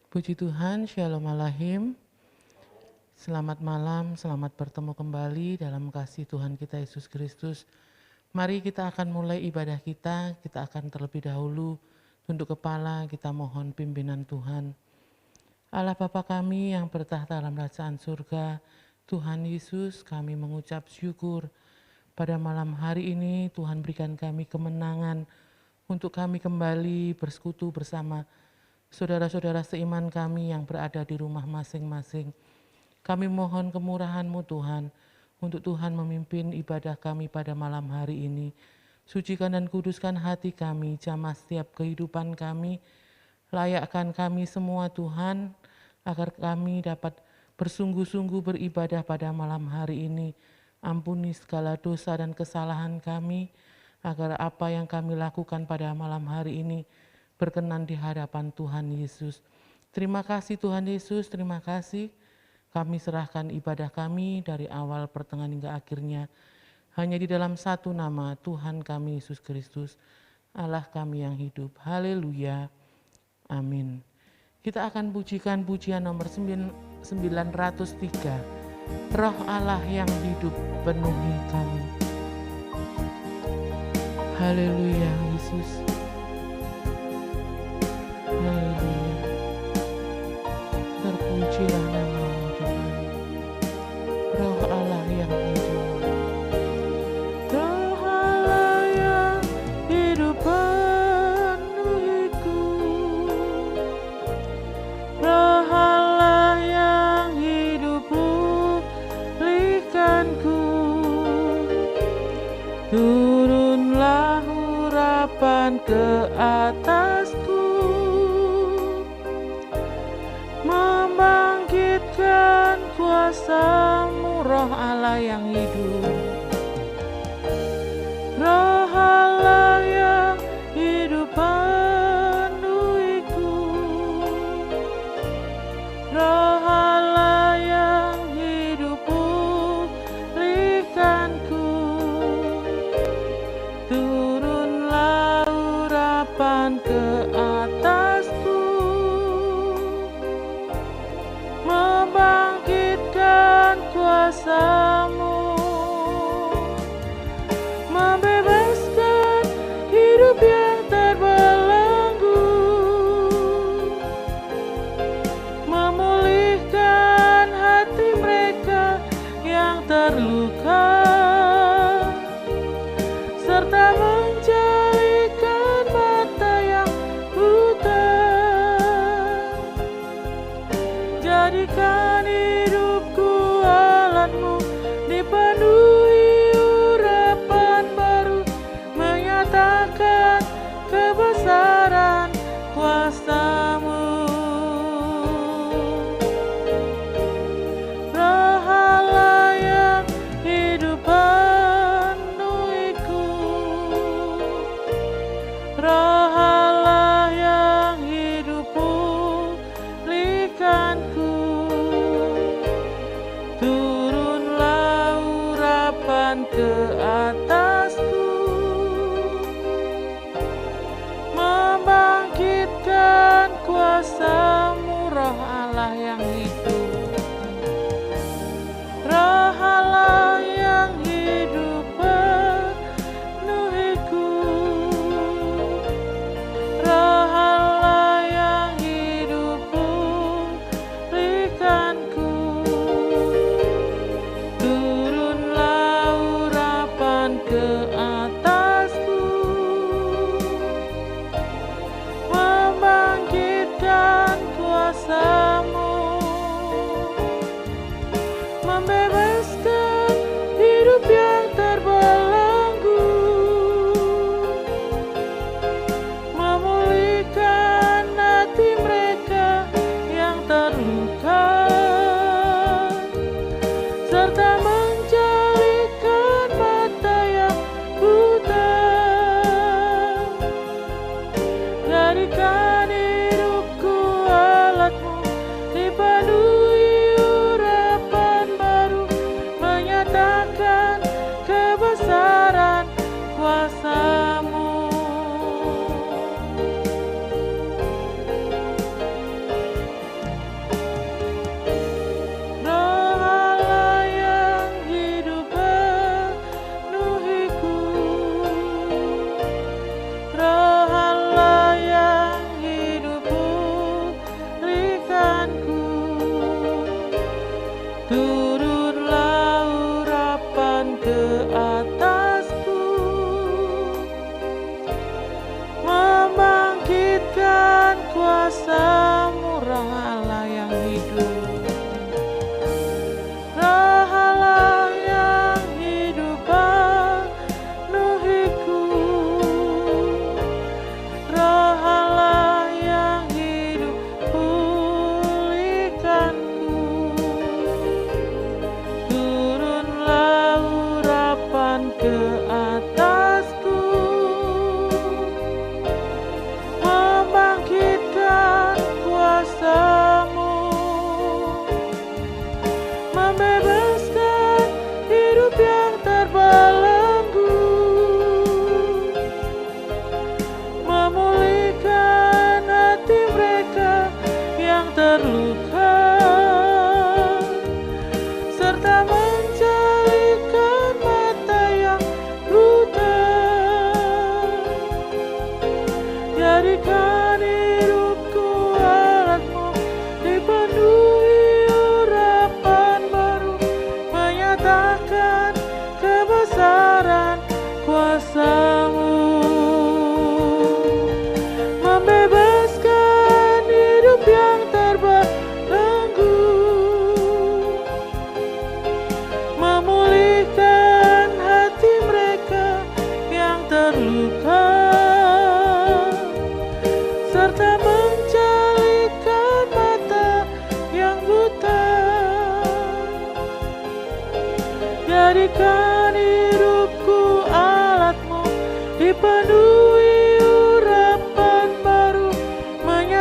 Puji Tuhan, Shalom Alahim. Selamat malam, selamat bertemu kembali dalam kasih Tuhan kita Yesus Kristus. Mari kita akan mulai ibadah kita akan terlebih dahulu tunduk kepala, kita mohon pimpinan Tuhan. Allah Bapa kami yang bertahta dalam kerajaan surga, Tuhan Yesus, kami mengucap syukur pada malam hari ini. Tuhan berikan kami kemenangan untuk kami kembali bersekutu bersama saudara-saudara seiman kami yang berada di rumah masing-masing. Kami mohon kemurahan-Mu Tuhan, untuk Tuhan memimpin ibadah kami pada malam hari ini. Sucikan dan kuduskan hati kami, jamah setiap kehidupan kami. Layakkan kami semua Tuhan, agar kami dapat bersungguh-sungguh beribadah pada malam hari ini. Ampuni segala dosa dan kesalahan kami, agar apa yang kami lakukan pada malam hari ini berkenan di hadapan Tuhan Yesus. Terima kasih Tuhan Yesus, terima kasih. Kami serahkan ibadah kami dari awal pertengahan hingga akhirnya hanya di dalam satu nama, Tuhan kami Yesus Kristus, Allah kami yang hidup. Haleluya. Amin. Kita akan pujikan pujian nomor 903. Roh Allah yang hidup penuhi kami. Haleluya Yesus. Haleluya. Terpujilah nama-Mu Tuhan. Roh Allah yang hidup. Roh Allah yang hidup penuhiku. Roh Allah yang hidup pulihkanku. Turunlah urapan ke atasku, membangkitkan kuasa-Mu, Roh Allah yang hidup. Roh Allah yang hidup penuhiku. Roh Allah yang hidup pulihkanku. Turunlah urapan ke atasku, membangkitkan kuasa-Mu, membebaskan hidup yang terbelenggu, memulihkan hati mereka yang terluka, serta menjadikan mata yang buta. Jadikan hidupku alat-Mu, dipenuhi urapan baru, menyatakan kebesaran kuasa-Mu. Roh Allah yang hidup penuhiku. Roh Allah yang hidup pulihkanku. Turunlah urapan ke atasku, membangkitkan kuasa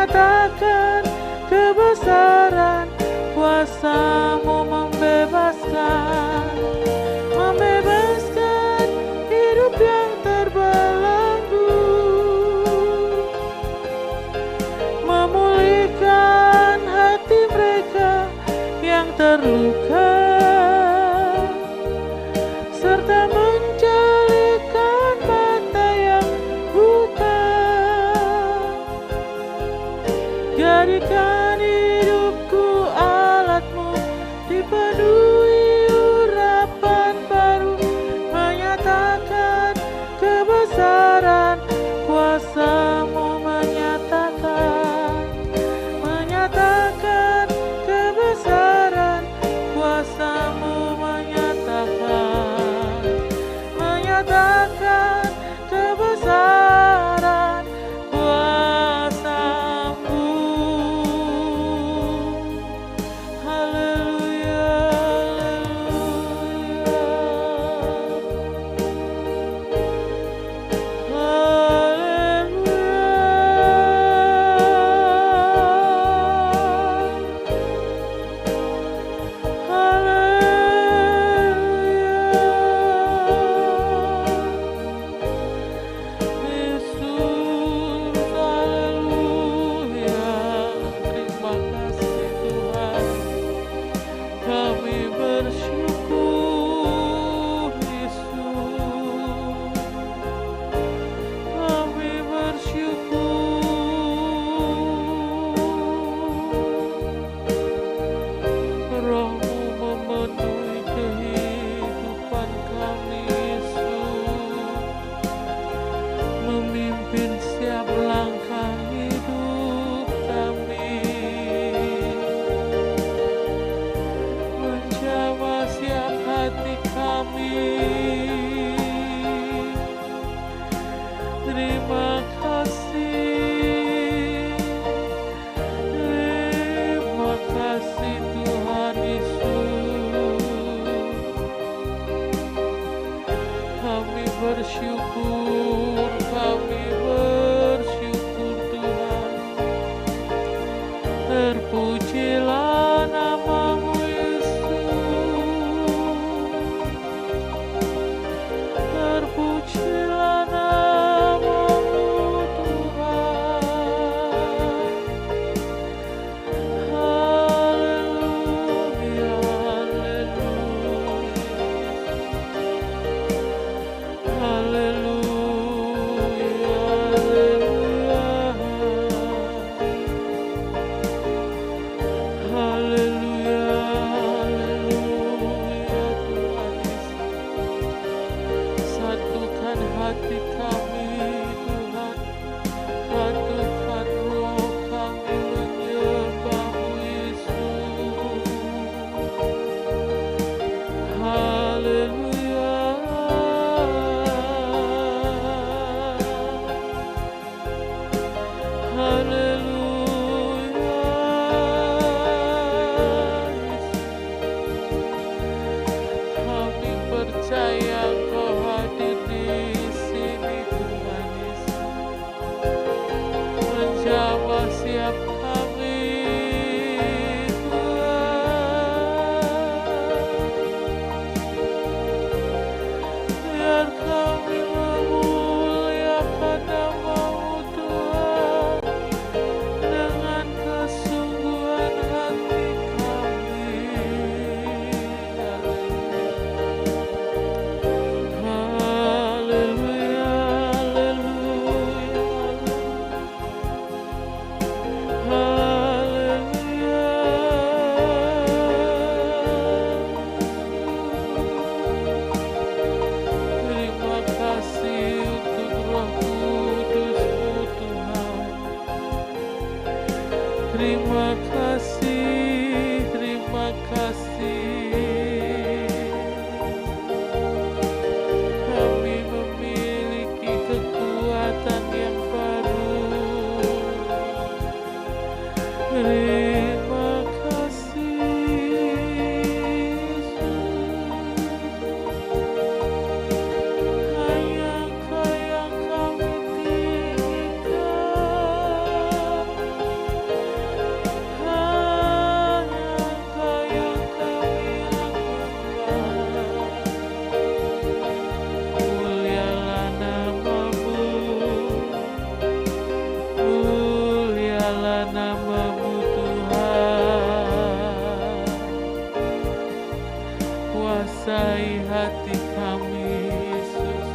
menyatakan kebesaran kuasa-Mu membebaskan, membebaskan hidup yang terbelenggu, memulihkan hati mereka yang terluka, serta menjalikan mata yang buta. Jadikan hidupku alat-Mu, dipenuhi urapan baru, menyatakan kebesaran kuasa-Mu, menyatakan kebesaran kuasa-Mu, menyatakan kebesaran kuasa-Mu. Haleluya, terpujilah nama-Mu Yesus, terpujilah nama-Mu Tuhan. Haleluya, haleluya, haleluya, haleluya, haleluya. Tuhan Yesus, satukan hati kami Tuhan, satukan roh kami menyembah-Mu Yesus. Haleluya, haleluya. Kami percaya Engkau hadir di sini Tuhan Yesus, menjamah siap kami Tuhan. Biar kami memuliakan nama-Mu Tuhan dengan kesungguhan hati kami. Haleluya, haleluya, haleluya. Terima kasih untuk Roh Kudus-Mu Tuhan. Terima kasih, terima kasih. Kami memiliki kekuatan yang baru. Terima kasih Yesus. Hanya Engkau yang kami tinggikan. namamu Tuhan. Kuasai hati kami Yesus,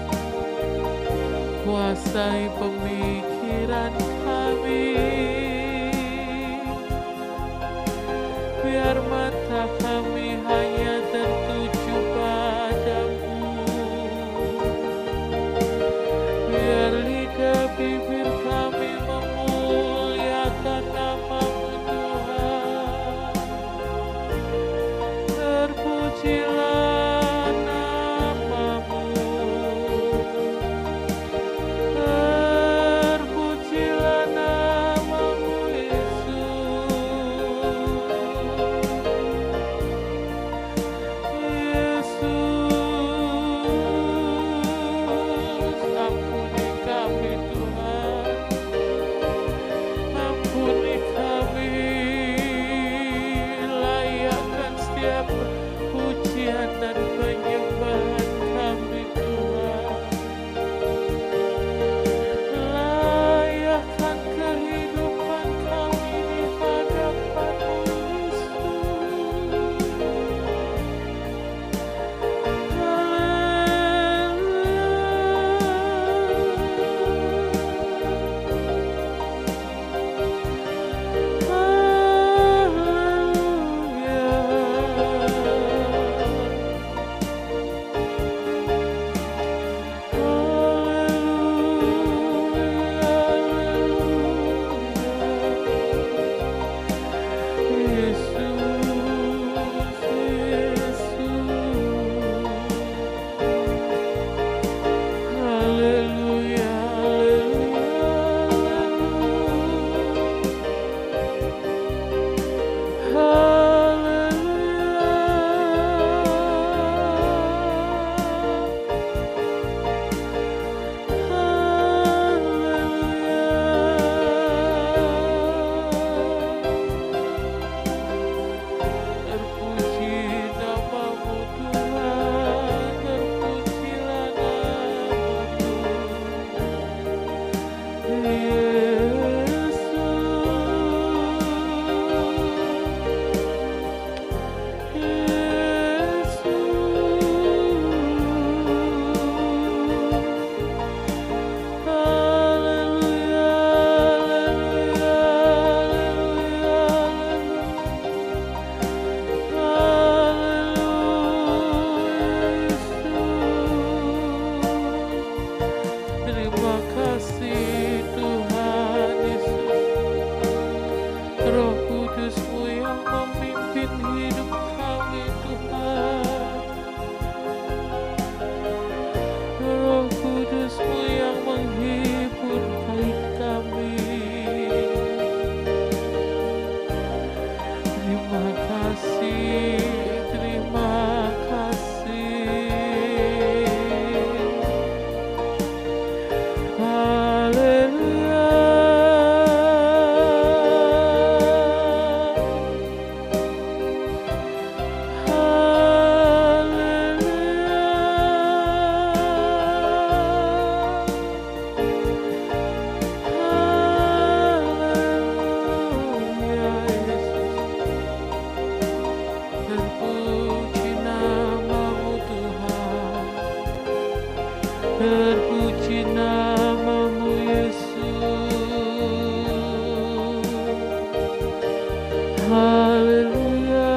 kuasai pemikiran kami, biar mata kami hanya tertuju padamu, biar lidah bibir kami memuliakan namamu Tuhan. Terpujilah namamu, terpujilah namamu Yesus. Yesus, ampuni kami Tuhan, ampuni kami, layakkan setiap pujian dan penyembahan kami Tuhan. Layakkan kehidupan kami di hadapan-Mu Terima kasih Tuhan Yesus, Roh Kudus-Mu yang memimpin hidup kami Tuhan. Roh Kudus-Mu yang menghibur baik kami. Terima kasih, terima kasih. Haleluya, terpuji namamu Yesus. Haleluya,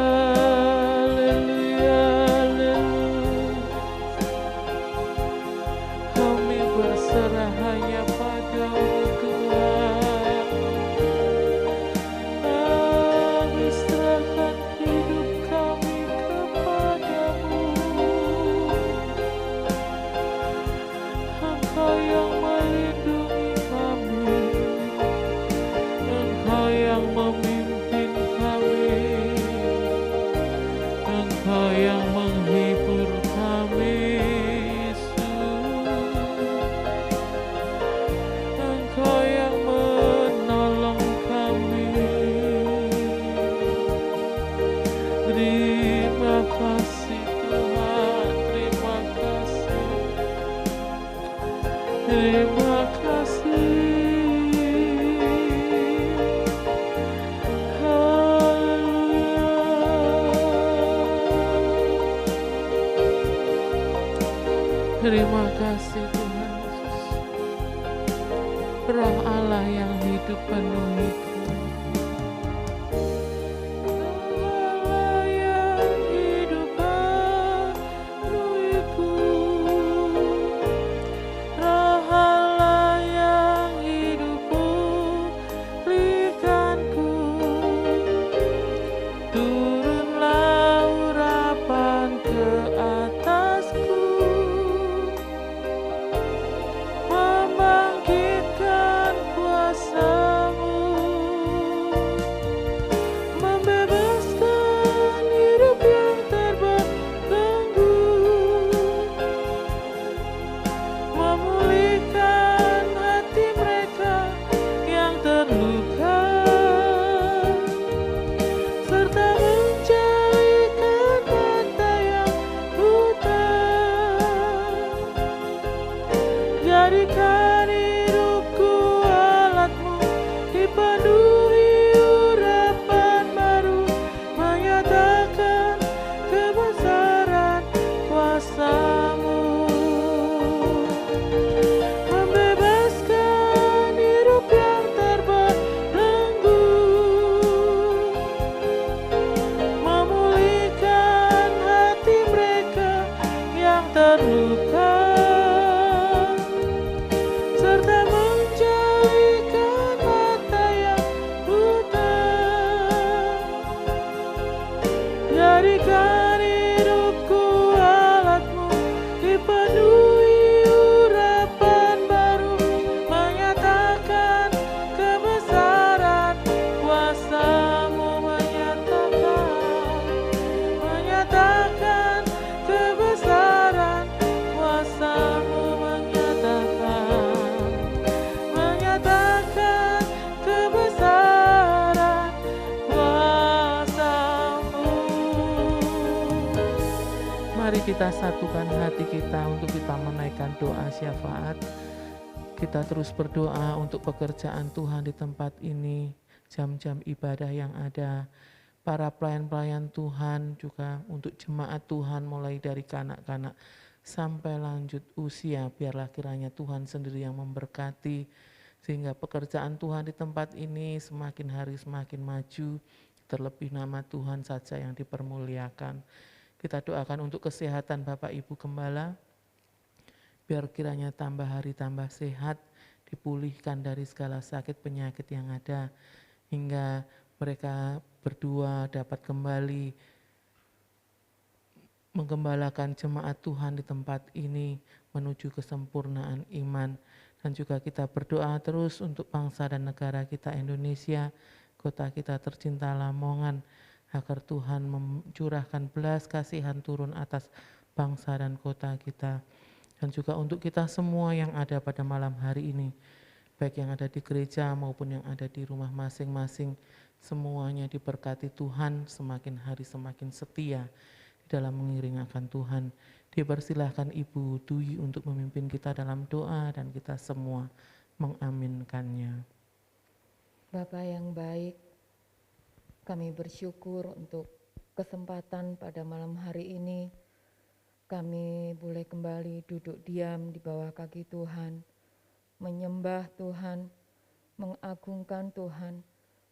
haleluya, haleluya. Kami berserah hanya padamu Tuhan. Kami serahkan hidup kami kepadamu. Engkau yang melindungi kami, Engkau yang memimpin kami. Terima kasih Tuhan Yesus. Roh Allah yang hidup penuhiku. Jadikan hidupku alatmu, dipenuhi urapan baru, menyatakan kebesaran kuasa-Mu. Membebaskan hidup yang terbelenggu, memulihkan hati mereka yang terluka, serta menjadikan mata yang buta. Jadikan hidupku alatmu, dipenuhi urapan baru, menyatakan kebesaran kuasa-Mu, menyatakan kebesaran kuasa-Mu, menyatakan kebesaran kuasa-Mu. Mari kita satukan hati kita untuk kita menaikkan doa syafaat. Kita terus berdoa untuk pekerjaan Tuhan di tempat ini, jam-jam ibadah yang ada, para pelayan-pelayan Tuhan, juga untuk jemaat Tuhan mulai dari kanak-kanak sampai lanjut usia. Biarlah kiranya Tuhan sendiri yang memberkati, sehingga pekerjaan Tuhan di tempat ini semakin hari semakin maju, terlebih nama Tuhan saja yang dipermuliakan. Kita doakan untuk kesehatan Bapak Ibu Gembala, biar kiranya tambah hari tambah sehat, dipulihkan dari segala sakit penyakit yang ada, hingga mereka berdua dapat kembali menggembalakan jemaat Tuhan di tempat ini menuju kesempurnaan iman. Dan juga kita berdoa terus untuk bangsa dan negara kita Indonesia, kota kita tercinta Lamongan, agar Tuhan mencurahkan belas kasihan turun atas bangsa dan kota kita. Dan juga untuk kita semua yang ada pada malam hari ini, baik yang ada di gereja maupun yang ada di rumah masing-masing, semuanya diberkati Tuhan, semakin hari semakin setia di dalam mengiring akan Tuhan. Dipersilahkan Ibu Dwi untuk memimpin kita dalam doa dan kita semua mengaminkannya. Bapa yang baik, kami bersyukur untuk kesempatan pada malam hari ini. Kami boleh kembali duduk diam di bawah kaki Tuhan, menyembah Tuhan, mengagungkan Tuhan,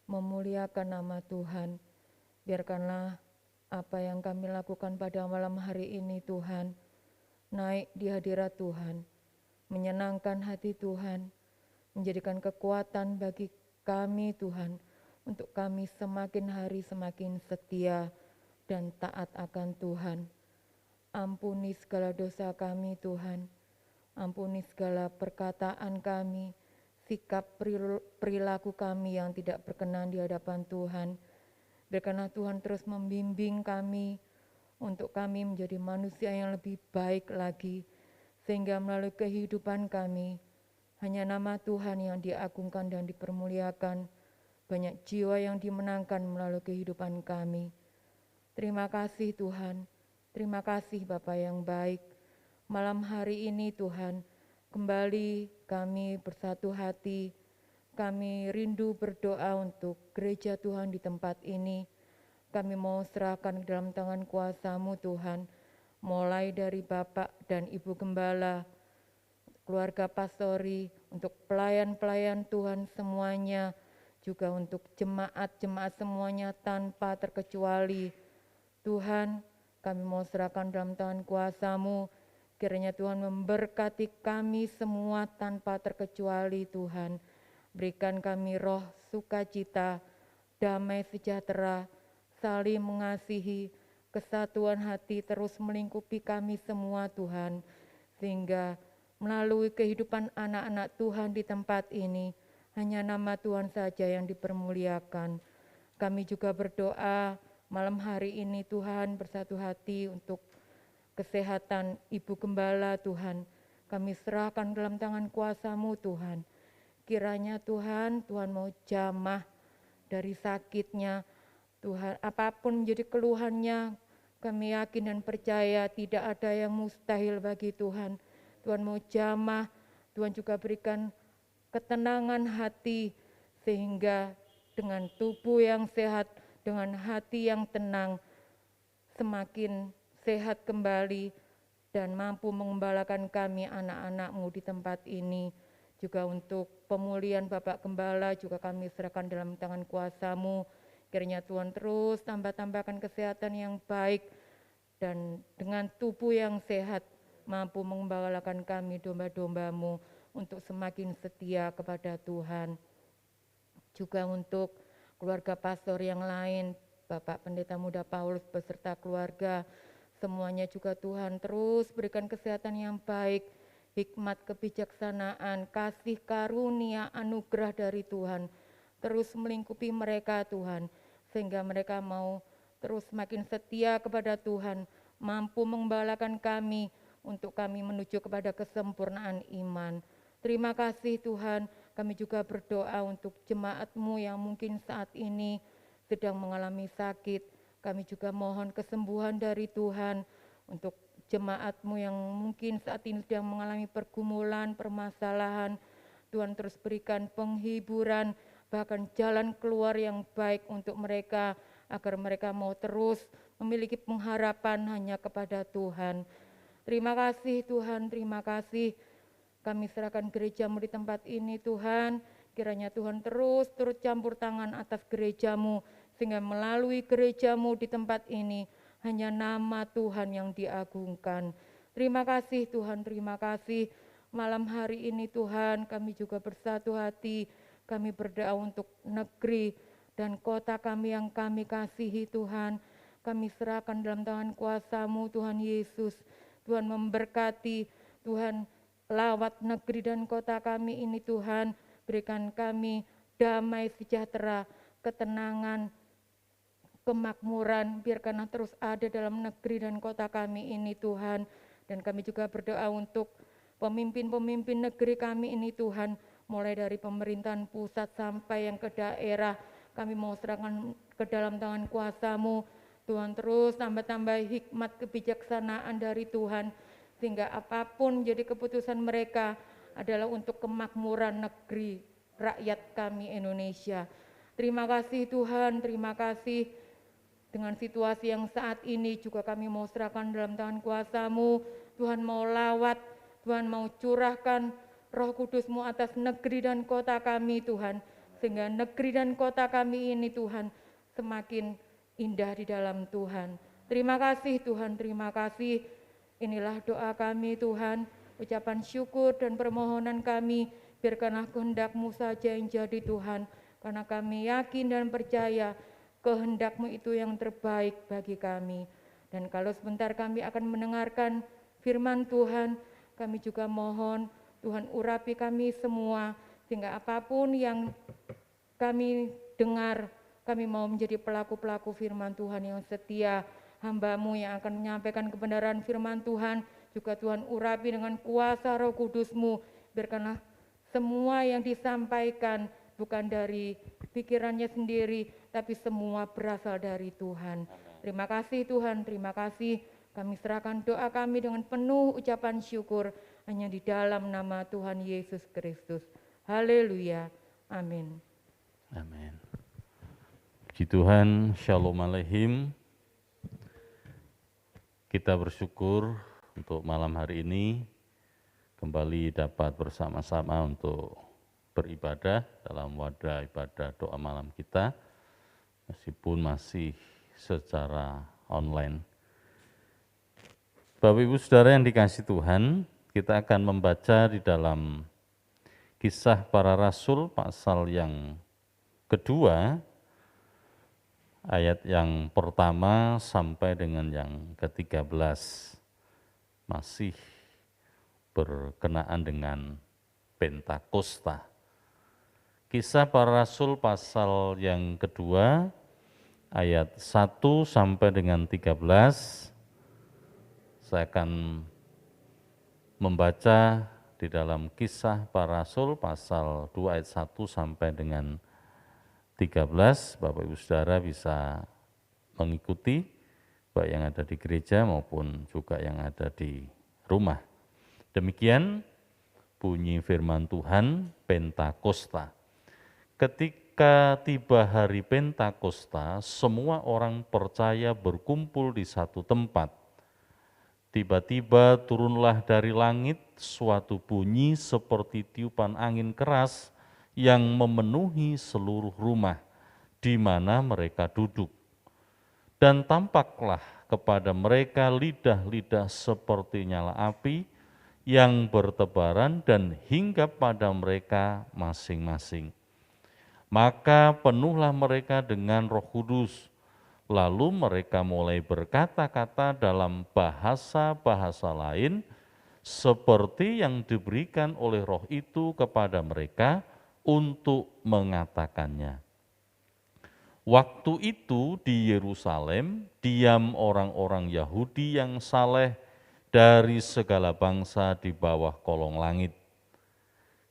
memuliakan nama Tuhan. Biarkanlah apa yang kami lakukan pada malam hari ini Tuhan, naik di hadirat Tuhan, menyenangkan hati Tuhan, menjadikan kekuatan bagi kami Tuhan, untuk kami semakin hari semakin setia dan taat akan Tuhan. Ampuni segala dosa kami Tuhan, ampuni segala perkataan kami, sikap perilaku kami yang tidak berkenan di hadapan Tuhan. Biarkanlah Tuhan terus membimbing kami untuk kami menjadi manusia yang lebih baik lagi, sehingga melalui kehidupan kami hanya nama Tuhan yang diagungkan dan dipermuliakan, banyak jiwa yang dimenangkan melalui kehidupan kami. Terima kasih Tuhan, terima kasih Bapa yang baik. Malam hari ini Tuhan, kembali kami bersatu hati, kami rindu berdoa untuk gereja Tuhan di tempat ini. Kami mau serahkan ke dalam tangan kuasa-Mu Tuhan, mulai dari Bapak dan Ibu Gembala, keluarga pastori, untuk pelayan-pelayan Tuhan semuanya, juga untuk jemaat-jemaat semuanya tanpa terkecuali. Tuhan, kami mau serahkan dalam tangan kuasa-Mu, kiranya Tuhan memberkati kami semua tanpa terkecuali Tuhan. Berikan kami roh sukacita, damai sejahtera, saling mengasihi, kesatuan hati terus melingkupi kami semua Tuhan, sehingga melalui kehidupan anak-anak Tuhan di tempat ini, hanya nama Tuhan saja yang dipermuliakan. Kami juga berdoa malam hari ini Tuhan bersatu hati untuk kesehatan Ibu Gembala Tuhan. Kami serahkan dalam tangan kuasa-Mu Tuhan. Kiranya Tuhan mau jamah dari sakitnya. Tuhan, apapun menjadi keluhannya, kami yakin dan percaya tidak ada yang mustahil bagi Tuhan. Tuhan mau jamah, Tuhan juga berikan ketenangan hati, sehingga dengan tubuh yang sehat, dengan hati yang tenang, semakin sehat kembali dan mampu mengembalakan kami anak-anak-Mu di tempat ini. Juga untuk pemulihan Bapak Gembala juga kami serahkan dalam tangan kuasa-Mu. Kiranya Tuhan terus tambahkan kesehatan yang baik dan dengan tubuh yang sehat mampu mengembalakan kami domba-domba-Mu untuk semakin setia kepada Tuhan. Juga untuk keluarga pastor yang lain, Bapak Pendeta Muda Paulus beserta keluarga, semuanya juga Tuhan terus berikan kesehatan yang baik, hikmat kebijaksanaan, kasih karunia, anugerah dari Tuhan, terus melingkupi mereka Tuhan, sehingga mereka mau terus semakin setia kepada Tuhan, mampu mengembalakan kami, untuk kami menuju kepada kesempurnaan iman. Terima kasih Tuhan, kami juga berdoa untuk jemaat-Mu yang mungkin saat ini sedang mengalami sakit. Kami juga mohon kesembuhan dari Tuhan untuk jemaat-Mu yang mungkin saat ini sedang mengalami pergumulan, permasalahan. Tuhan terus berikan penghiburan, bahkan jalan keluar yang baik untuk mereka, agar mereka mau terus memiliki pengharapan hanya kepada Tuhan. Terima kasih Tuhan, terima kasih. Kami serahkan gereja-Mu di tempat ini Tuhan, kiranya Tuhan terus turut campur tangan atas gereja-Mu, sehingga melalui gereja-Mu di tempat ini, hanya nama Tuhan yang diagungkan. Terima kasih Tuhan, terima kasih. Malam hari ini Tuhan, kami juga bersatu hati, kami berdoa untuk negeri dan kota kami yang kami kasihi Tuhan. Kami serahkan dalam tangan kuasa-Mu Tuhan Yesus. Tuhan memberkati, Tuhan lawat negeri dan kota kami ini Tuhan, berikan kami damai sejahtera, ketenangan, kemakmuran, biarkanlah terus ada dalam negeri dan kota kami ini Tuhan. Dan kami juga berdoa untuk pemimpin-pemimpin negeri kami ini Tuhan, mulai dari pemerintahan pusat sampai yang ke daerah, kami mau serahkan ke dalam tangan kuasa-Mu. Tuhan terus tambah-tambah hikmat kebijaksanaan dari Tuhan, sehingga apapun jadi keputusan mereka adalah untuk kemakmuran negeri rakyat kami Indonesia. Terima kasih Tuhan, terima kasih. Dengan situasi yang saat ini juga kami mau serahkan dalam tangan kuasa-Mu. Tuhan mau lawat, Tuhan mau curahkan Roh Kudus-Mu atas negeri dan kota kami Tuhan, sehingga negeri dan kota kami ini Tuhan semakin indah di dalam Tuhan. Terima kasih Tuhan, terima kasih. Inilah doa kami Tuhan, ucapan syukur dan permohonan kami, biarkanlah kehendak-Mu saja yang jadi Tuhan, karena kami yakin dan percaya kehendak-Mu itu yang terbaik bagi kami. Dan kalau sebentar kami akan mendengarkan firman Tuhan, kami juga mohon Tuhan urapi kami semua, sehingga apapun yang kami dengar, kami mau menjadi pelaku-pelaku firman Tuhan yang setia, hamba-Mu yang akan menyampaikan kebenaran firman Tuhan, juga Tuhan urapi dengan kuasa Roh Kudus-Mu, biarkanlah semua yang disampaikan bukan dari pikirannya sendiri, tapi semua berasal dari Tuhan. Terima kasih Tuhan, terima kasih. Kami serahkan doa kami dengan penuh ucapan syukur, hanya di dalam nama Tuhan Yesus Kristus. Haleluya, amin. Amin. Puji Tuhan, Shalom Aleichem. Kita bersyukur untuk malam hari ini kembali dapat bersama-sama untuk beribadah dalam wadah ibadah doa malam kita, meskipun masih secara online. Bapak Ibu Saudara yang dikasihi Tuhan, kita akan membaca di dalam Kisah Para Rasul pasal yang kedua, ayat yang pertama sampai dengan yang ke-13, masih berkenaan dengan Pentakosta. Kisah Para Rasul pasal yang kedua, ayat 1 sampai dengan 13, saya akan membaca di dalam Kisah Para Rasul pasal 2 ayat 1 sampai dengan 13, Bapak Ibu Saudara bisa mengikuti, baik yang ada di gereja maupun juga yang ada di rumah. Demikian bunyi firman Tuhan Pentakosta. Ketika tiba hari Pentakosta, semua orang percaya berkumpul di satu tempat. Tiba-tiba turunlah dari langit suatu bunyi seperti tiupan angin keras yang memenuhi seluruh rumah di mana mereka duduk. Dan tampaklah kepada mereka lidah-lidah seperti nyala api yang bertebaran dan hinggap pada mereka masing-masing. Maka penuhlah mereka dengan Roh Kudus, lalu mereka mulai berkata-kata dalam bahasa-bahasa lain seperti yang diberikan oleh Roh itu kepada mereka untuk mengatakannya. Waktu itu di Yerusalem diam orang-orang Yahudi yang saleh dari segala bangsa di bawah kolong langit.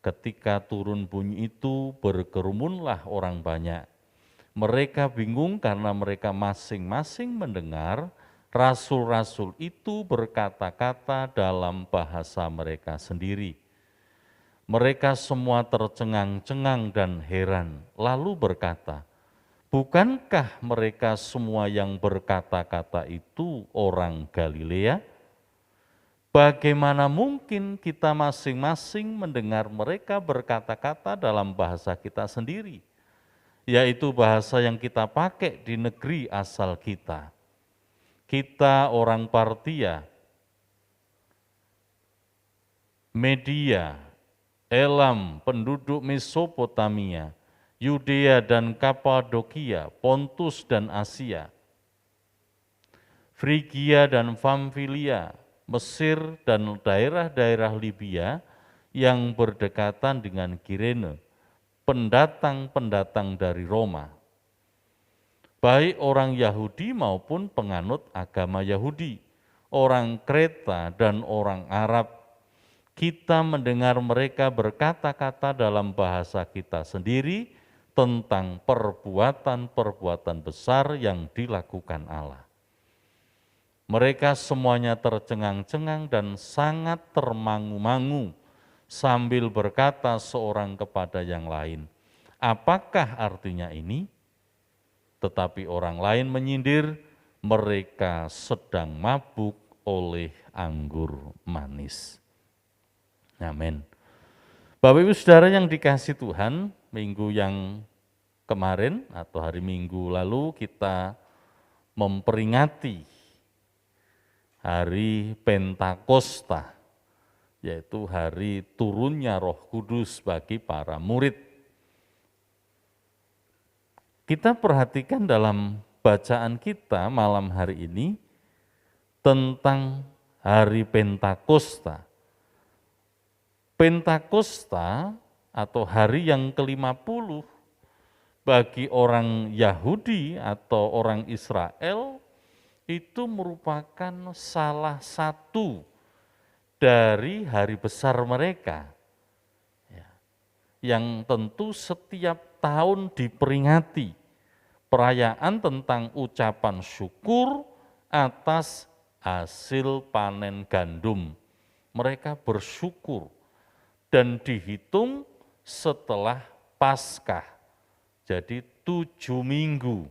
Ketika turun bunyi itu, berkerumunlah orang banyak. Mereka bingung karena mereka masing-masing mendengar rasul-rasul itu berkata-kata dalam bahasa mereka sendiri. Mereka semua tercengang-cengang dan heran, lalu berkata, "Bukankah mereka semua yang berkata-kata itu orang Galilea? Bagaimana mungkin kita masing-masing mendengar mereka berkata-kata dalam bahasa kita sendiri, yaitu bahasa yang kita pakai di negeri asal kita? Kita orang Partia, Media, Elam, penduduk Mesopotamia, Yudea dan Kapadokia, Pontus dan Asia, Frigia dan Pamfilia, Mesir dan daerah-daerah Libya yang berdekatan dengan Kirene, pendatang-pendatang dari Roma, baik orang Yahudi maupun penganut agama Yahudi, orang Kreta dan orang Arab. Kita mendengar mereka berkata-kata dalam bahasa kita sendiri tentang perbuatan-perbuatan besar yang dilakukan Allah. Mereka semuanya tercengang-cengang dan sangat termangu-mangu sambil berkata seorang kepada yang lain, "Apakah artinya ini?" Tetapi orang lain menyindir, "Mereka sedang mabuk oleh anggur manis." Amin. Bapak Ibu Saudara yang dikasihi Tuhan, minggu yang kemarin atau hari Minggu lalu kita memperingati hari Pentakosta, yaitu hari turunnya Roh Kudus bagi para murid. Kita perhatikan dalam bacaan kita malam hari ini tentang hari Pentakosta. Pentakosta atau hari yang ke-50 bagi orang Yahudi atau orang Israel itu merupakan salah satu dari hari besar mereka, yang tentu setiap tahun diperingati, perayaan tentang ucapan syukur atas hasil panen gandum. Mereka bersyukur dan dihitung setelah Paskah, jadi 7 minggu.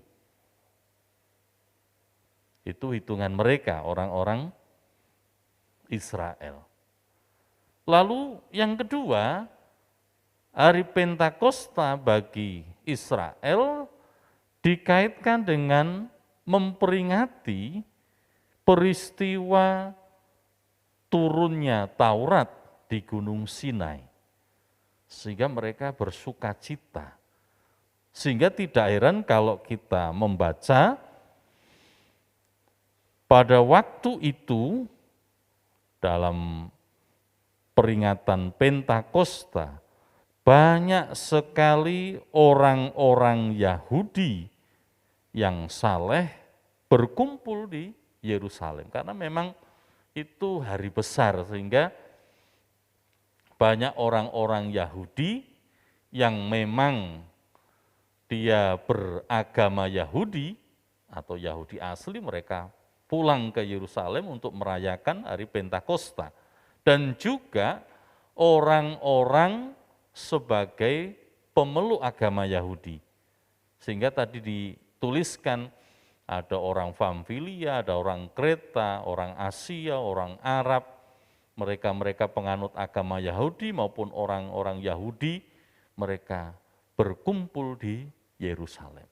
Itu hitungan mereka, orang-orang Israel. Lalu yang kedua, hari Pentakosta bagi Israel dikaitkan dengan memperingati peristiwa turunnya Taurat di Gunung Sinai. Sehingga mereka bersuka cita. Sehingga tidak heran kalau kita membaca pada waktu itu dalam peringatan Pentakosta, banyak sekali orang-orang Yahudi yang saleh berkumpul di Yerusalem. Karena memang itu hari besar, sehingga banyak orang-orang Yahudi yang memang dia beragama Yahudi atau Yahudi asli, mereka pulang ke Yerusalem untuk merayakan hari Pentakosta. Dan juga orang-orang sebagai pemeluk agama Yahudi. Sehingga tadi dituliskan ada orang Pamfilia, ada orang Kreta, orang Asia, orang Arab, mereka penganut agama Yahudi maupun orang-orang Yahudi, mereka berkumpul di Yerusalem.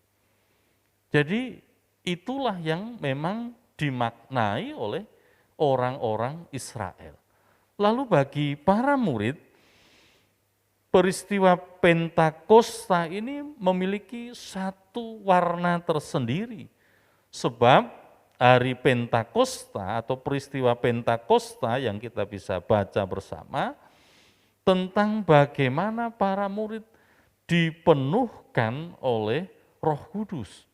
Jadi itulah yang memang dimaknai oleh orang-orang Israel. Lalu bagi para murid, peristiwa Pentakosta ini memiliki satu warna tersendiri. Sebab hari Pentakosta atau peristiwa Pentakosta yang kita bisa baca bersama, tentang bagaimana para murid dipenuhkan oleh Roh Kudus.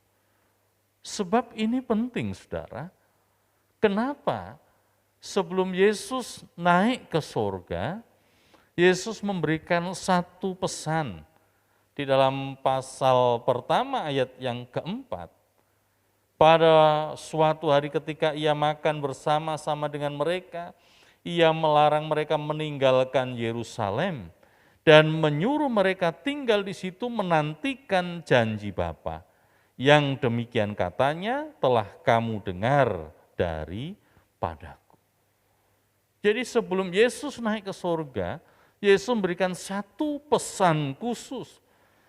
Sebab ini penting, saudara. Kenapa? Sebelum Yesus naik ke sorga, Yesus memberikan satu pesan di dalam pasal pertama ayat yang keempat. Pada suatu hari ketika ia makan bersama-sama dengan mereka, ia melarang mereka meninggalkan Yerusalem dan menyuruh mereka tinggal di situ menantikan janji Bapa. Yang demikian katanya telah kamu dengar daripadaku. Jadi sebelum Yesus naik ke surga, Yesus memberikan satu pesan khusus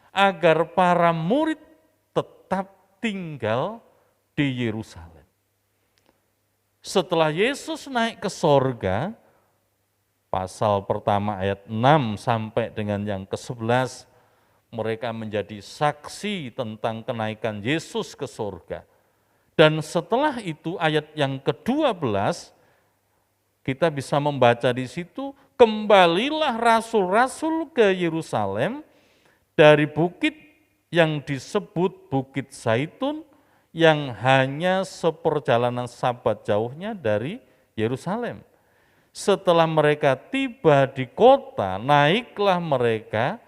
agar para murid tetap tinggal di Yerusalem. Setelah Yesus naik ke surga, pasal pertama ayat 6 sampai dengan yang ke-11, mereka menjadi saksi tentang kenaikan Yesus ke surga. Dan setelah itu ayat yang ke-12, kita bisa membaca di situ, kembalilah rasul-rasul ke Yerusalem dari bukit yang disebut Bukit Zaitun yang hanya seperjalanan sabat jauhnya dari Yerusalem. Setelah mereka tiba di kota, naiklah mereka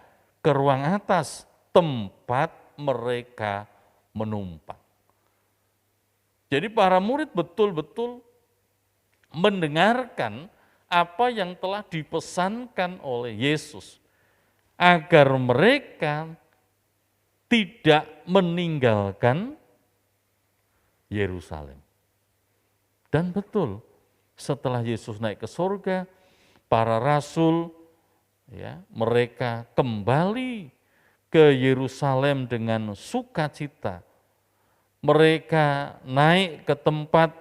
ke ruang atas, tempat mereka menumpang. Jadi para murid betul-betul mendengarkan apa yang telah dipesankan oleh Yesus, agar mereka tidak meninggalkan Yerusalem. Dan betul, setelah Yesus naik ke surga, para rasul mereka kembali ke Yerusalem dengan sukacita. Mereka naik ke tempat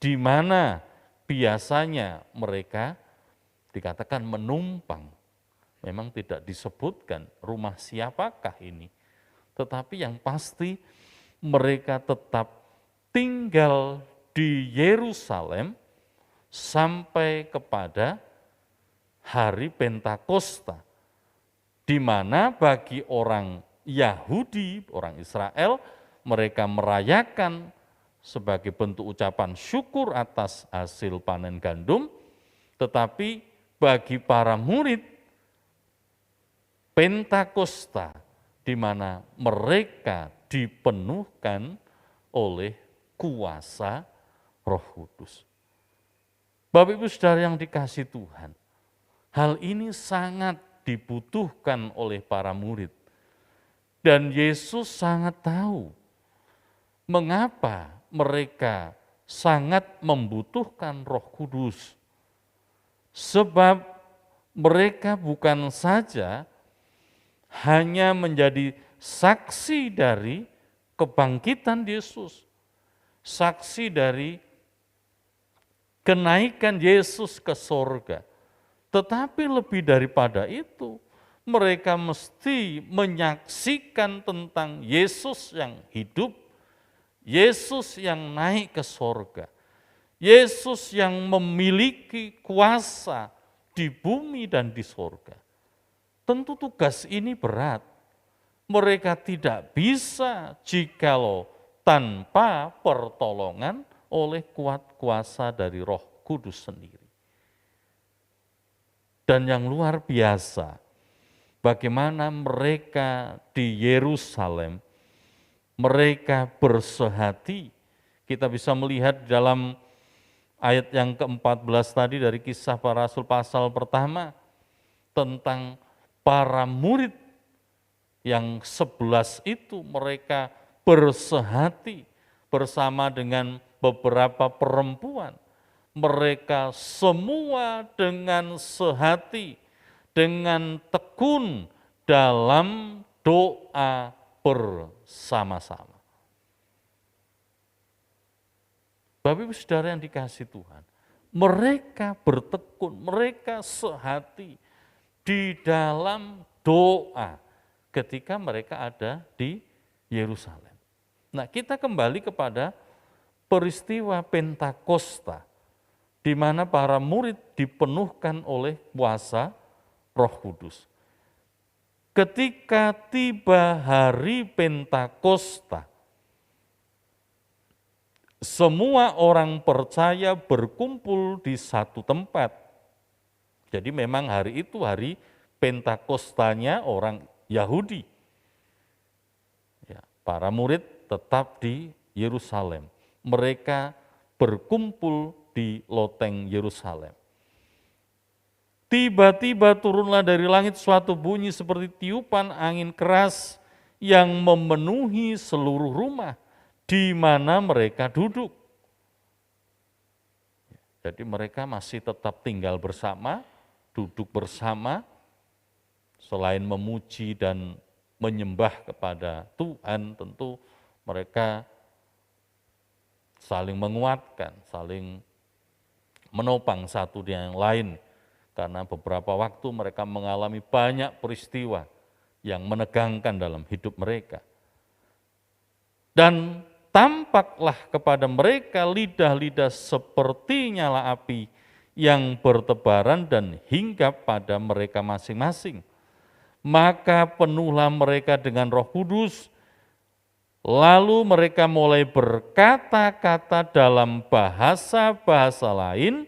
di mana biasanya mereka dikatakan menumpang. Memang tidak disebutkan rumah siapakah ini. Tetapi yang pasti mereka tetap tinggal di Yerusalem sampai kepada hari Pentakosta, di mana bagi orang Yahudi, orang Israel, mereka merayakan sebagai bentuk ucapan syukur atas hasil panen gandum, tetapi bagi para murid, Pentakosta, di mana mereka dipenuhkan oleh kuasa Roh Kudus. Bapak Ibu Saudara yang dikasihi Tuhan, hal ini sangat dibutuhkan oleh para murid. Dan Yesus sangat tahu mengapa mereka sangat membutuhkan Roh Kudus. Sebab mereka bukan saja hanya menjadi saksi dari kebangkitan Yesus, saksi dari kenaikan Yesus ke sorga. Tetapi lebih daripada itu, mereka mesti menyaksikan tentang Yesus yang hidup, Yesus yang naik ke sorga, Yesus yang memiliki kuasa di bumi dan di sorga. Tentu tugas ini berat. Mereka tidak bisa jikalau tanpa pertolongan oleh kuat kuasa dari Roh Kudus sendiri. Dan yang luar biasa, bagaimana mereka di Yerusalem, mereka bersehati. Kita bisa melihat dalam ayat yang ke-14 tadi dari Kisah Para Rasul pasal pertama, tentang para murid yang 11 itu mereka bersehati bersama dengan beberapa perempuan. Mereka semua dengan sehati, dengan tekun dalam doa bersama-sama. Bapak Ibu Saudara yang dikasihi Tuhan, mereka bertekun, mereka sehati di dalam doa ketika mereka ada di Yerusalem. Nah, kita kembali kepada peristiwa Pentakosta, di mana para murid dipenuhkan oleh kuasa Roh Kudus. Ketika tiba hari Pentakosta, semua orang percaya berkumpul di satu tempat. Jadi memang hari itu hari Pentakostanya orang Yahudi. Ya, para murid tetap di Yerusalem. Mereka berkumpul di loteng Yerusalem. Tiba-tiba turunlah dari langit suatu bunyi seperti tiupan angin keras yang memenuhi seluruh rumah di mana mereka duduk. Jadi mereka masih tetap tinggal bersama, duduk bersama, selain memuji dan menyembah kepada Tuhan, tentu mereka saling menguatkan, saling menopang satu dengan yang lain. Karena beberapa waktu mereka mengalami banyak peristiwa yang menegangkan dalam hidup mereka. Dan tampaklah kepada mereka lidah-lidah seperti nyala api yang bertebaran dan hinggap pada mereka masing-masing. Maka penuhlah mereka dengan Roh Kudus, lalu mereka mulai berkata-kata dalam bahasa-bahasa lain,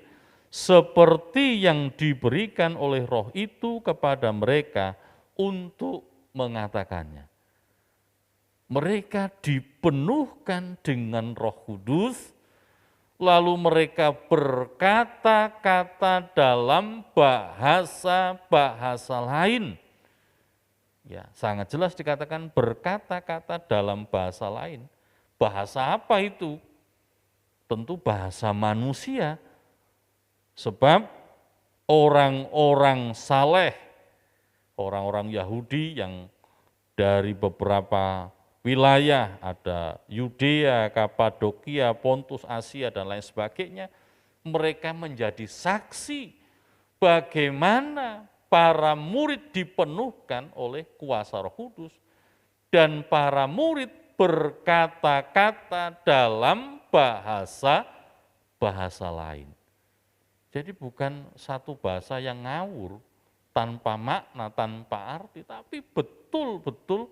seperti yang diberikan oleh Roh itu kepada mereka untuk mengatakannya. Mereka dipenuhkan dengan Roh Kudus, lalu mereka berkata-kata dalam bahasa-bahasa lain. Ya, sangat jelas dikatakan berkata-kata dalam bahasa lain. Bahasa apa itu? Tentu bahasa manusia. Sebab orang-orang saleh, orang-orang Yahudi yang dari beberapa wilayah, ada Yudea, Kapadokia, Pontus, Asia, dan lain sebagainya, mereka menjadi saksi bagaimana para murid dipenuhkan oleh kuasa Roh Kudus, dan para murid berkata-kata dalam bahasa lain. Jadi bukan satu bahasa yang ngawur, tanpa makna, tanpa arti, tapi betul-betul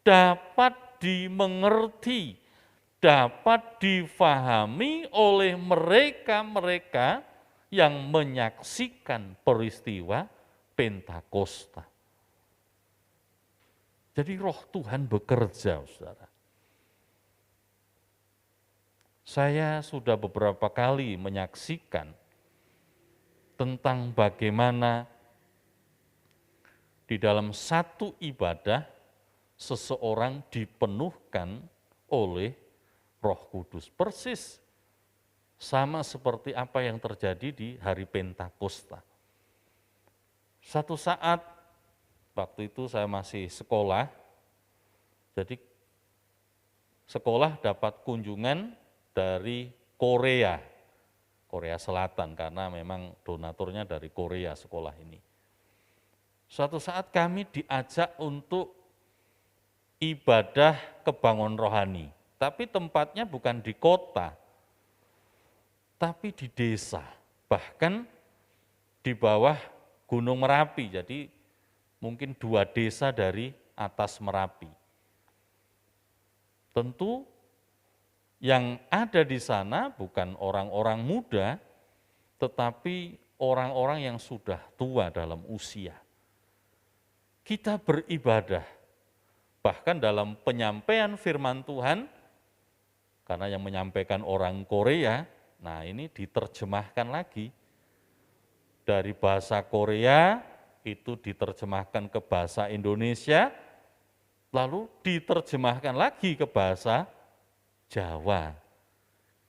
dapat dimengerti, dapat difahami oleh mereka-mereka yang menyaksikan peristiwa Pentakosta. Jadi Roh Tuhan bekerja, saudara. Saya sudah beberapa kali menyaksikan tentang bagaimana di dalam satu ibadah seseorang dipenuhkan oleh Roh Kudus. Persis Sama seperti apa yang terjadi di hari Pentakosta. Satu saat, waktu itu saya masih sekolah, jadi sekolah dapat kunjungan dari Korea Selatan, karena memang donaturnya dari Korea sekolah ini. Suatu saat kami diajak untuk ibadah kebangun rohani, tapi tempatnya bukan di kota, tapi di desa, bahkan di bawah Gunung Merapi, jadi mungkin 2 desa dari atas Merapi. Tentu yang ada di sana bukan orang-orang muda, tetapi orang-orang yang sudah tua dalam usia. Kita beribadah, bahkan dalam penyampaian firman Tuhan, karena yang menyampaikan orang Korea, nah ini diterjemahkan lagi. Dari bahasa Korea itu diterjemahkan ke bahasa Indonesia, lalu diterjemahkan lagi ke bahasa Jawa.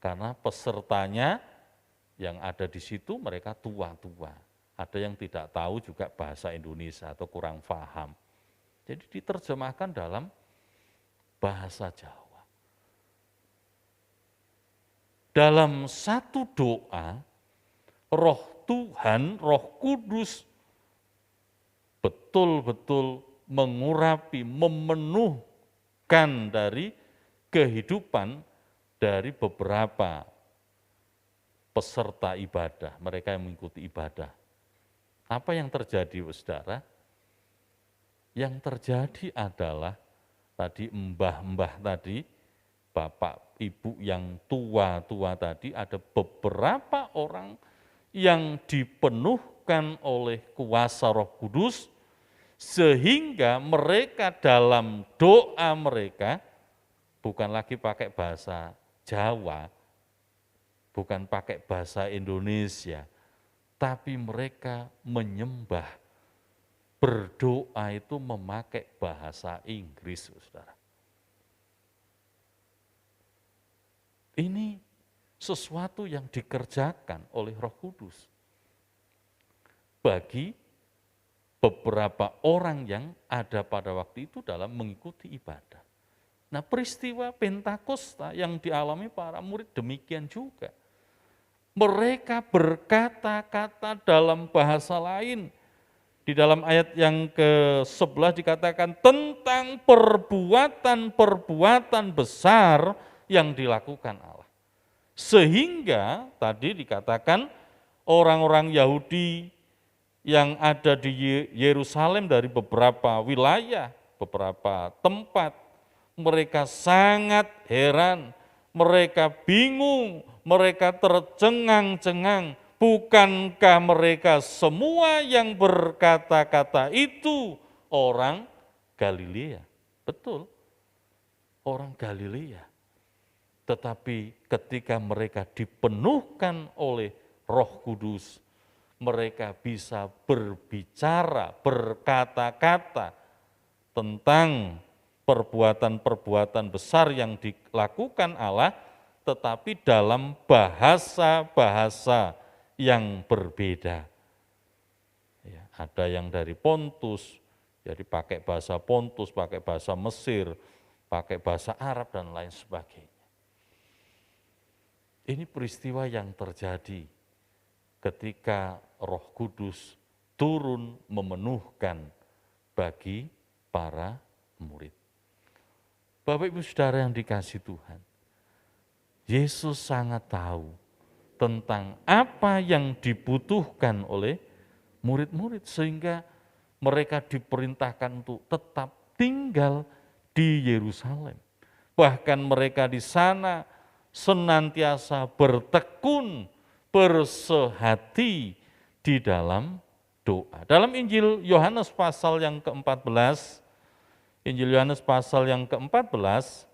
Karena pesertanya yang ada di situ mereka tua-tua. Ada yang tidak tahu juga bahasa Indonesia atau kurang paham. Jadi diterjemahkan dalam bahasa Jawa. Dalam satu doa, Roh Tuhan, Roh Kudus betul-betul mengurapi, memenuhkan dari kehidupan dari beberapa peserta ibadah, mereka yang mengikuti ibadah. Apa yang terjadi, saudara? Yang terjadi adalah tadi mbah-mbah tadi, bapak ibu yang tua-tua tadi, ada beberapa orang yang dipenuhkan oleh kuasa Roh Kudus, sehingga mereka dalam doa mereka bukan lagi pakai bahasa Jawa, bukan pakai bahasa Indonesia, tapi mereka menyembah, berdoa itu memakai bahasa Inggris, saudara. Ini sesuatu yang dikerjakan oleh Roh Kudus bagi beberapa orang yang ada pada waktu itu dalam mengikuti ibadah. Nah, peristiwa Pentakosta yang dialami para murid demikian juga. Mereka berkata-kata dalam bahasa lain. Di dalam ayat yang ke-11 dikatakan tentang perbuatan-perbuatan besar yang dilakukan Allah. Sehingga tadi dikatakan orang-orang Yahudi yang ada di Yerusalem dari beberapa wilayah, beberapa tempat, mereka sangat heran, mereka bingung, mereka tercengang-cengang. Bukankah mereka semua yang berkata-kata itu orang Galilea? Betul, orang Galilea. Tetapi ketika mereka dipenuhkan oleh Roh Kudus, mereka bisa berbicara, berkata-kata tentang perbuatan-perbuatan besar yang dilakukan Allah, tetapi dalam bahasa-bahasa yang berbeda. Ya, ada yang dari Pontus, jadi pakai bahasa Pontus, pakai bahasa Mesir, pakai bahasa Arab, dan lain sebagainya. Ini peristiwa yang terjadi ketika Roh Kudus turun memenuhkan bagi para murid. Bapak Ibu Saudara yang dikasihi Tuhan, Yesus sangat tahu tentang apa yang dibutuhkan oleh murid-murid, sehingga mereka diperintahkan untuk tetap tinggal di Yerusalem. Bahkan mereka di sana senantiasa bertekun, bersehati di dalam doa. Dalam Injil Yohanes pasal yang ke-14, Injil Yohanes pasal yang ke-14,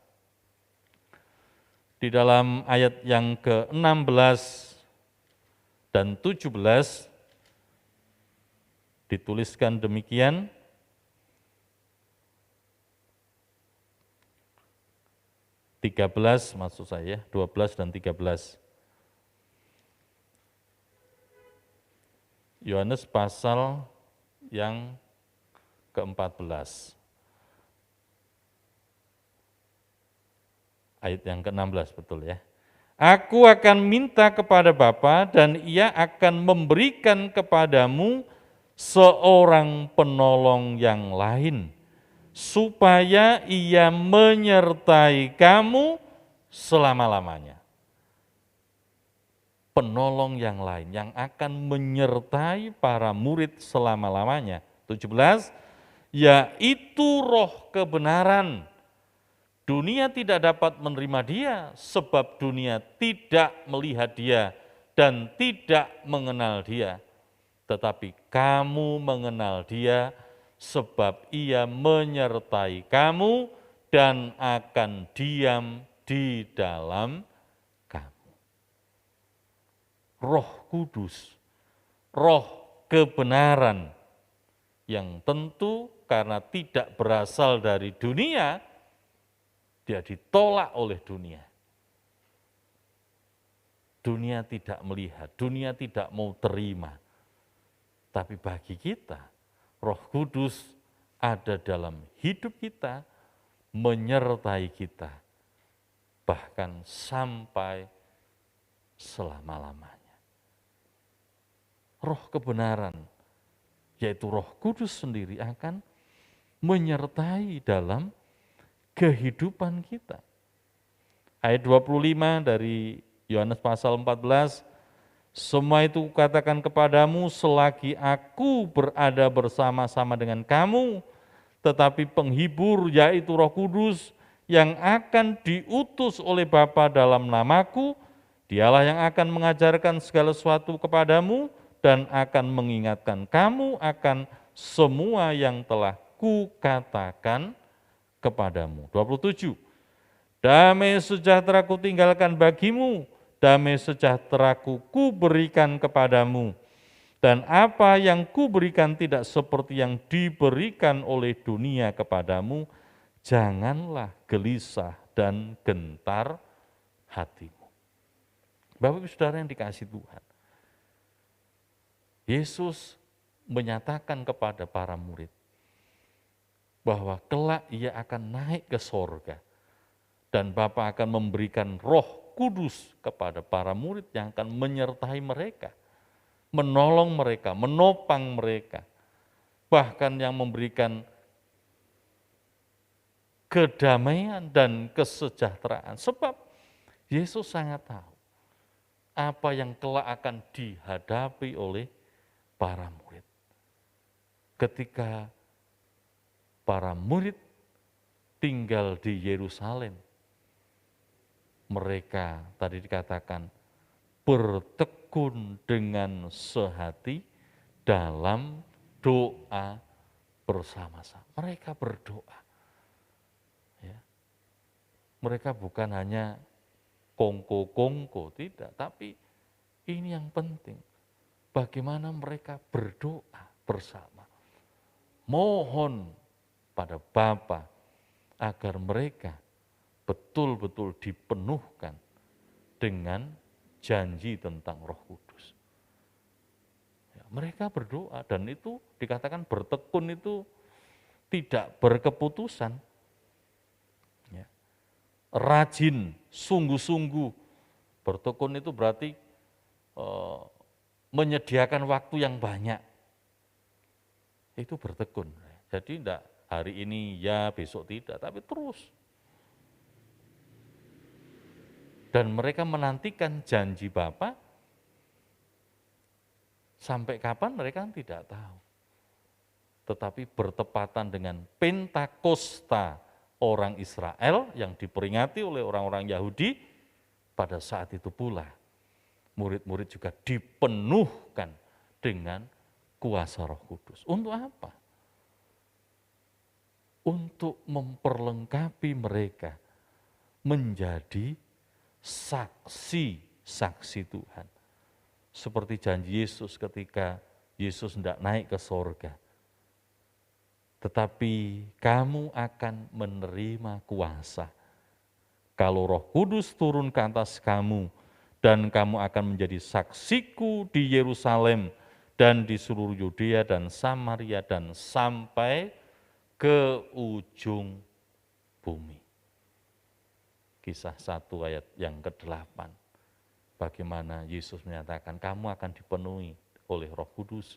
di dalam ayat yang ke-16 dan 17, dituliskan demikian, maksud saya, 12 dan 13. Yohanes pasal yang ke-14. Ayat yang ke-16 betul ya. Aku akan minta kepada Bapa dan Ia akan memberikan kepadamu seorang penolong yang lain, supaya Ia menyertai kamu selama-lamanya. Penolong yang lain yang akan menyertai para murid selama-lamanya. 17, yaitu Roh kebenaran. Dunia tidak dapat menerima Dia sebab dunia tidak melihat Dia dan tidak mengenal Dia. Tetapi kamu mengenal Dia sebab Ia menyertai kamu dan akan diam di dalam kamu. Roh Kudus, Roh kebenaran yang tentu karena tidak berasal dari dunia, dia ditolak oleh dunia. Dunia tidak melihat, dunia tidak mau terima. Tapi bagi kita, Roh Kudus ada dalam hidup kita, menyertai kita, bahkan sampai selama-lamanya. Roh kebenaran, yaitu Roh Kudus sendiri akan menyertai dalam kehidupan kita. Ayat 25 dari Yohanes pasal 14, semua itu kukatakan kepadamu selagi aku berada bersama-sama dengan kamu, tetapi penghibur yaitu Roh Kudus yang akan diutus oleh Bapa dalam namaku, dialah yang akan mengajarkan segala sesuatu kepadamu dan akan mengingatkan kamu akan semua yang telah kukatakan kepadamu. 27. Damai sejahtera ku tinggalkan bagimu, damai sejahtera ku berikan kepadamu. Dan apa yang ku berikan tidak seperti yang diberikan oleh dunia kepadamu, janganlah gelisah dan gentar hatimu. Bapak Ibu Saudara yang dikasihi Tuhan, Yesus menyatakan kepada para murid, bahwa kelak Ia akan naik ke sorga dan Bapa akan memberikan Roh Kudus kepada para murid yang akan menyertai mereka, menolong mereka, menopang mereka, bahkan yang memberikan kedamaian dan kesejahteraan. Sebab Yesus sangat tahu apa yang kelak akan dihadapi oleh para murid. Ketika para murid tinggal di Yerusalem, mereka tadi dikatakan bertekun dengan sehati dalam doa bersama-sama. Mereka berdoa. Ya. Mereka bukan hanya kongko-kongko, tidak, tapi ini yang penting. Bagaimana mereka berdoa bersama. Mohon pada Bapa agar mereka betul-betul dipenuhkan dengan janji tentang Roh Kudus. Ya, mereka berdoa dan itu dikatakan bertekun itu tidak berkeputusan. Ya. Rajin, sungguh-sungguh. Bertekun itu berarti menyediakan waktu yang banyak. Itu bertekun. Jadi tidak hari ini ya, besok tidak, tapi terus. Dan mereka menantikan janji Bapa, sampai kapan mereka tidak tahu. Tetapi bertepatan dengan Pentakosta orang Israel yang diperingati oleh orang-orang Yahudi, pada saat itu pula murid-murid juga dipenuhkan dengan kuasa Roh Kudus. Untuk apa? Untuk memperlengkapi mereka menjadi saksi-saksi Tuhan. Seperti janji Yesus ketika Yesus hendak naik ke sorga. Tetapi kamu akan menerima kuasa kalau Roh Kudus turun ke atas kamu, dan kamu akan menjadi saksiku di Yerusalem, dan di seluruh Yudea dan Samaria dan sampai ke ujung bumi. Kisah 1 ayat yang ke-8. Bagaimana Yesus menyatakan kamu akan dipenuhi oleh Roh Kudus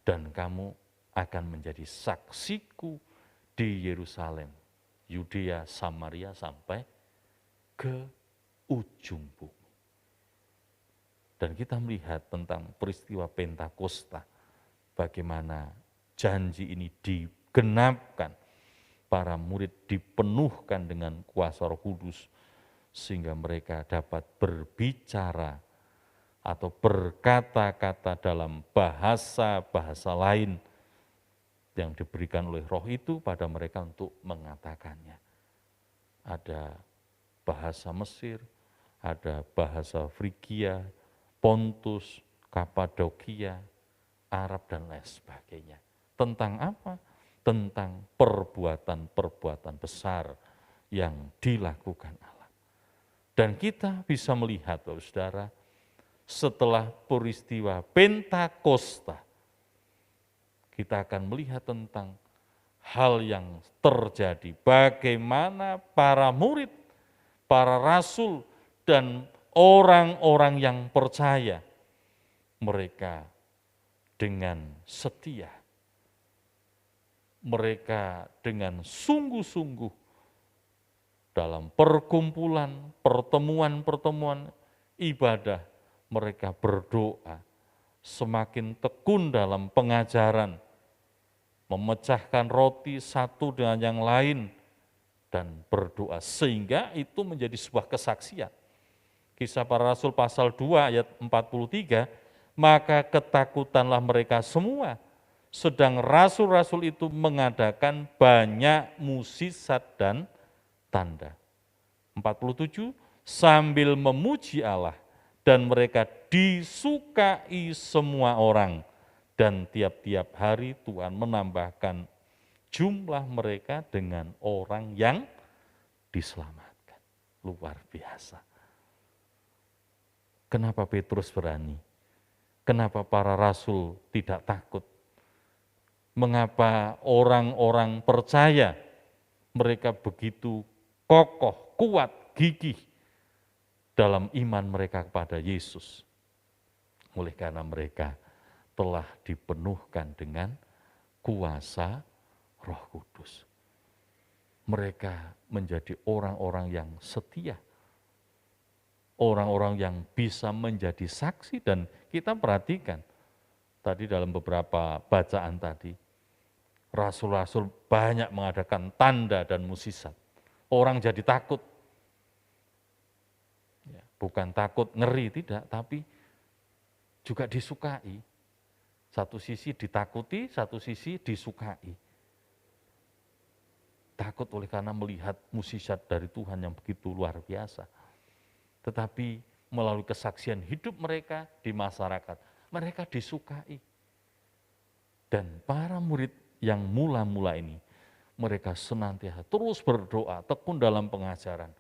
dan kamu akan menjadi saksiku di Yerusalem, Yudea, Samaria sampai ke ujung bumi. Dan kita melihat tentang peristiwa Pentakosta, bagaimana janji ini digenapkan, para murid dipenuhkan dengan kuasa Roh Kudus, sehingga mereka dapat berbicara atau berkata-kata dalam bahasa-bahasa lain yang diberikan oleh Roh itu pada mereka untuk mengatakannya. Ada bahasa Mesir, ada bahasa Frigia, Pontus, Kapadokia, Arab, dan lain sebagainya. Tentang apa? Tentang perbuatan-perbuatan besar yang dilakukan Allah. Dan kita bisa melihat, saudara, setelah peristiwa Pentakosta, kita akan melihat tentang hal yang terjadi. Bagaimana para murid, para rasul, dan orang-orang yang percaya, mereka dengan setia, mereka dengan sungguh-sungguh dalam perkumpulan, pertemuan-pertemuan ibadah, mereka berdoa, semakin tekun dalam pengajaran, memecahkan roti satu dengan yang lain, dan berdoa, sehingga itu menjadi sebuah kesaksian. Kisah Para Rasul pasal 2 ayat 43, maka ketakutanlah mereka semua, sedang rasul-rasul itu mengadakan banyak mukjizat dan tanda. 47, sambil memuji Allah, dan mereka disukai semua orang, dan tiap-tiap hari Tuhan menambahkan jumlah mereka dengan orang yang diselamatkan. Luar biasa. Kenapa Petrus berani? Kenapa para rasul tidak takut? Mengapa orang-orang percaya mereka begitu kokoh, kuat, gigih dalam iman mereka kepada Yesus? Oleh karena mereka telah dipenuhkan dengan kuasa Roh Kudus. Mereka menjadi orang-orang yang setia, orang-orang yang bisa menjadi saksi. Dan kita perhatikan, tadi dalam beberapa bacaan tadi, rasul-rasul banyak mengadakan tanda dan mukjizat. Orang jadi takut. Bukan takut ngeri, tidak, tapi juga disukai. Satu sisi ditakuti, satu sisi disukai. Takut oleh karena melihat mukjizat dari Tuhan yang begitu luar biasa. Tetapi melalui kesaksian hidup mereka di masyarakat, mereka disukai. Dan para murid yang mula-mula ini, mereka senantiasa terus berdoa, tekun dalam pengajaran,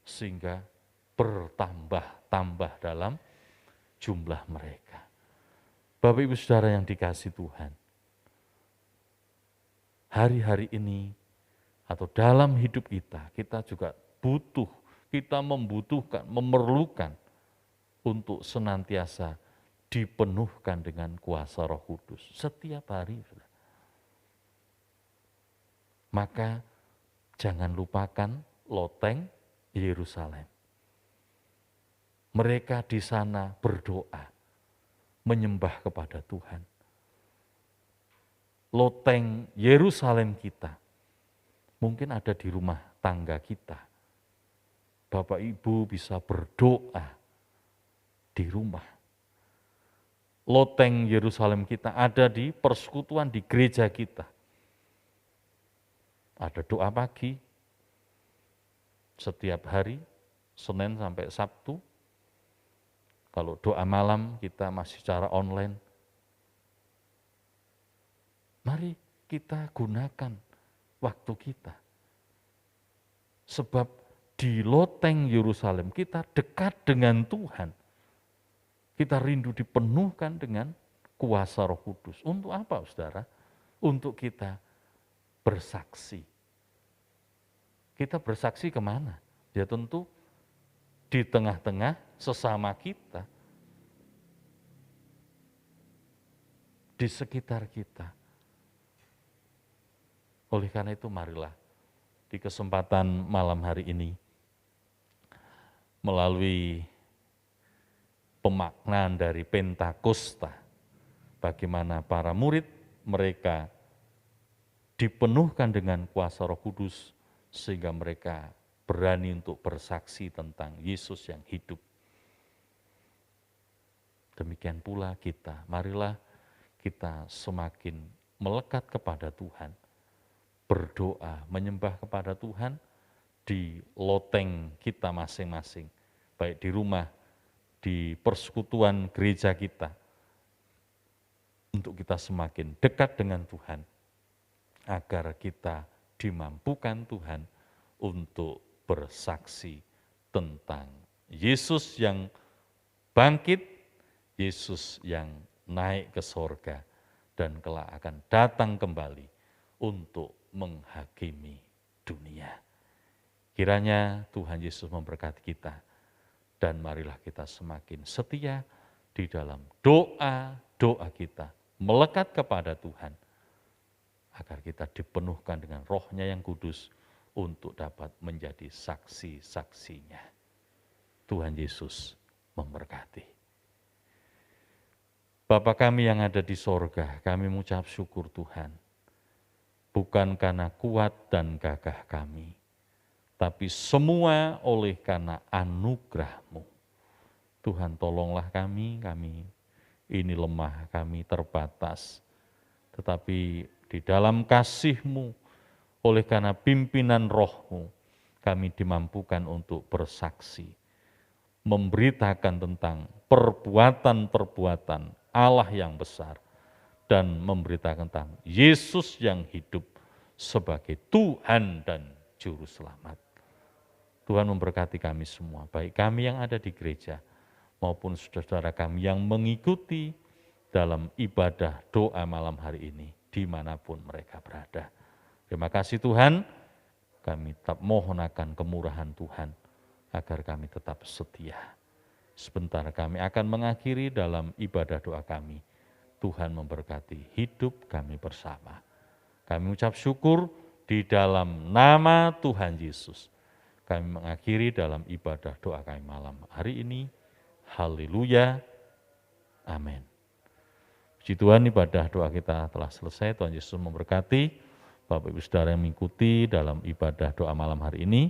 sehingga bertambah-tambah dalam jumlah mereka. Bapak Ibu Saudara yang dikasihi Tuhan, hari-hari ini atau dalam hidup kita juga butuh, kita membutuhkan, memerlukan untuk senantiasa dipenuhkan dengan kuasa Roh Kudus setiap hari. Maka jangan lupakan loteng Yerusalem. Mereka di sana berdoa, menyembah kepada Tuhan. Loteng Yerusalem kita mungkin ada di rumah tangga kita. Bapak Ibu bisa berdoa di rumah. Loteng Yerusalem kita ada di persekutuan di gereja kita. Ada doa pagi setiap hari, Senin sampai Sabtu. Kalau doa malam kita masih secara online. Mari kita gunakan waktu kita. Sebab di loteng Yerusalem kita dekat dengan Tuhan. Kita rindu dipenuhkan dengan kuasa Roh Kudus. Untuk apa, saudara? Untuk kita bersaksi. Kita bersaksi kemana? Ya tentu di tengah-tengah sesama kita, di sekitar kita. Oleh karena itu marilah di kesempatan malam hari ini, melalui pemaknaan dari Pentakosta, bagaimana para murid mereka dipenuhkan dengan kuasa Roh Kudus, sehingga mereka berani untuk bersaksi tentang Yesus yang hidup. Demikian pula kita, marilah kita semakin melekat kepada Tuhan, berdoa, menyembah kepada Tuhan di loteng kita masing-masing, baik di rumah, di persekutuan gereja kita, untuk kita semakin dekat dengan Tuhan, agar kita dimampukan Tuhan untuk bersaksi tentang Yesus yang bangkit, Yesus yang naik ke sorga, dan kelak akan datang kembali untuk menghakimi dunia. Kiranya Tuhan Yesus memberkati kita, dan marilah kita semakin setia di dalam doa-doa kita, melekat kepada Tuhan, agar kita dipenuhkan dengan Roh-Nya yang kudus untuk dapat menjadi saksi-saksinya. Tuhan Yesus memberkati. Bapa kami yang ada di sorga, kami mengucap syukur Tuhan. Bukan karena kuat dan gagah kami, tapi semua oleh karena anugerah-Mu. Tuhan tolonglah kami ini lemah, kami terbatas. Tetapi di dalam kasih-Mu, oleh karena pimpinan Roh-Mu, kami dimampukan untuk bersaksi, memberitakan tentang perbuatan-perbuatan Allah yang besar, dan memberitakan tentang Yesus yang hidup sebagai Tuhan dan Juru Selamat. Tuhan memberkati kami semua, baik kami yang ada di gereja, maupun saudara-saudara kami yang mengikuti dalam ibadah doa malam hari ini, dimanapun mereka berada. Terima kasih Tuhan, kami tetap mohon akan kemurahan Tuhan, agar kami tetap setia. Sebentar kami akan mengakhiri dalam ibadah doa kami. Tuhan memberkati hidup kami bersama. Kami ucap syukur di dalam nama Tuhan Yesus. Kami mengakhiri dalam ibadah doa kami malam hari ini. Haleluya. Amin. Puji Tuhan, ibadah doa kita telah selesai. Tuhan Yesus memberkati Bapak Ibu Saudara yang mengikuti dalam ibadah doa malam hari ini.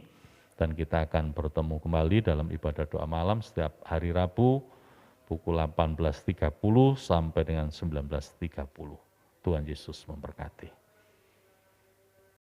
Dan kita akan bertemu kembali dalam ibadah doa malam setiap hari Rabu pukul 18.30 sampai dengan 19.30. Tuhan Yesus memberkati.